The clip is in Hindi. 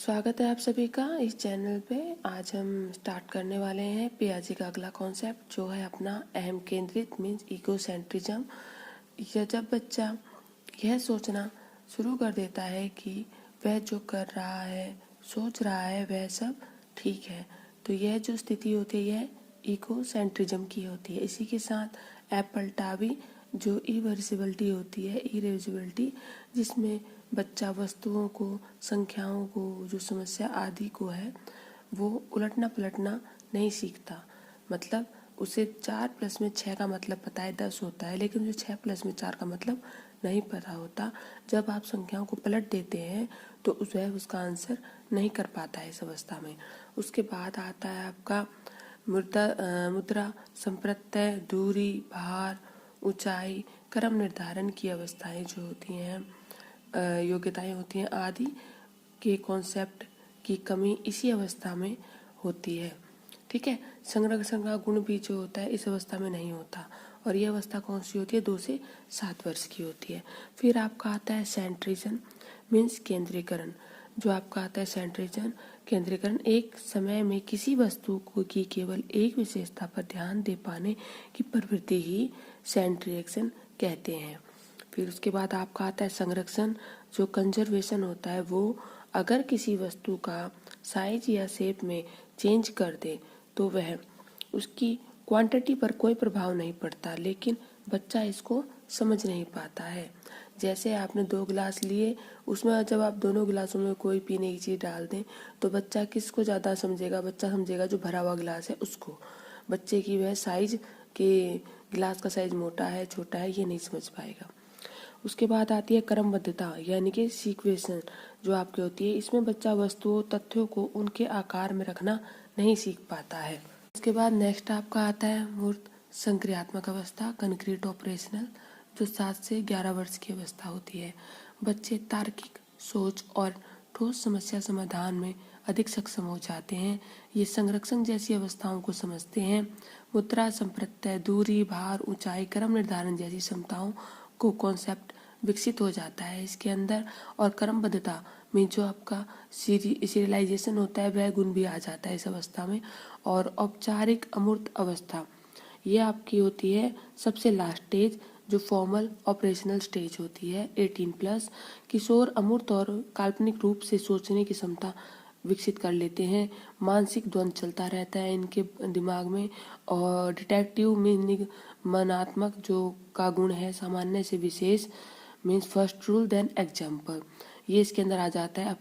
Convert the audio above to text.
स्वागत है आप सभी का इस चैनल पे। आज हम स्टार्ट करने वाले हैं पियाजे का अगला कॉन्सेप्ट, जो है अपना अहम केंद्रित मीन्स इकोसेंट्रिज्म। यह जब बच्चा यह सोचना शुरू कर देता है कि वह जो कर रहा है, सोच रहा है, वह सब ठीक है, तो यह जो स्थिति होती है यह इकोसेंट्रिज्म की होती है। इसी के साथ पलटावी जो इरिवर्सिबिलिटी होती है, इरिवर्सिबिलिटी, जिसमें बच्चा वस्तुओं को, संख्याओं को, जो समस्या आदि को है, वो उलटना पलटना नहीं सीखता। मतलब उसे 4+6 का मतलब पता है 10 होता है, लेकिन उसे 6+4 का मतलब नहीं पता होता। जब आप संख्याओं को पलट देते हैं तो वह उसका आंसर नहीं कर पाता है इस अवस्था में। उसके बाद आता है आपका मुद्रा, संप्रत्यय, दूरी, भार, ऊंचाई, क्रम निर्धारण की अवस्थाएं जो होती हैं, योग्यताएं होती हैं आदि के कॉन्सेप्ट की कमी इसी अवस्था में होती है। ठीक है। संरक्षण का गुण भी जो होता है इस अवस्था में नहीं होता, और ये अवस्था कौन सी होती है? 2 से 7 वर्ष की होती है। फिर आपका आता है सेंट्रिज्म मीन्स केंद्रीकरण। जो आपका आता है सेंट्रिज्म केंद्रीकरण, एक समय में किसी वस्तु को की केवल एक विशेषता पर ध्यान दे पाने की प्रवृत्ति ही सेंट्रिएक्शन कहते हैं। फिर उसके बाद आपका आता है संरक्षण। जो कंजर्वेशन होता है वो अगर किसी वस्तु का साइज या शेप में चेंज कर दे तो वह उसकी क्वांटिटी पर कोई प्रभाव नहीं पड़ता, लेकिन बच्चा इसको समझ नहीं पाता है। जैसे आपने 2 गिलास लिए, उसमें जब आप दोनों गिलासों में कोई पीने की चीज़ डाल दें तो बच्चा किसको ज़्यादा समझेगा? बच्चा समझेगा जो भरा हुआ गिलास है उसको। बच्चे की वह साइज के गिलास का साइज मोटा है, छोटा है, ये नहीं समझ पाएगा। उसके बाद आती है क्रमबद्धता यानी कि सीक्वेंस जो आपकी होती है। इसमें बच्चा वस्तुओं, तथ्यों को उनके आकार में रखना नहीं सीख पाता है। उसके बाद नेक्स्ट आपका आता है मूर्त संक्रियात्मक अवस्था, कंक्रीट ऑपरेशनल, जो 7 से 11 वर्ष की अवस्था होती है। बच्चे तार्किक सोच और ठोस समस्या समाधान में अधिक सक्षम हो जाते हैं। ये संरक्षण जैसी अवस्थाओं को समझते हैं। मुद्रा, संप्रत्यय, दूरी, भार, ऊंचाई, क्रम निर्धारण जैसी क्षमताओं को कॉन्सेप्ट विकसित हो जाता है इसके अंदर। और क्रमबद्धता में जो आपका सीरियलाइजेशन होता है वह गुण भी आ जाता है इस अवस्था में। और औपचारिक अमूर्त अवस्था ये आपकी होती है सबसे लास्ट स्टेज, जो फॉर्मल ऑपरेशनल स्टेज होती है 18+। किशोर अमूर्त और काल्पनिक रूप से सोचने की क्षमता विकसित कर लेते हैं। मानसिक द्वंद्व चलता रहता है इनके दिमाग में। और डिटेक्टिव मीनिंग मनात्मक जो का गुण है, सामान्य से विशेष means first rule then example, ये इसके अंदर आ जाता है। अब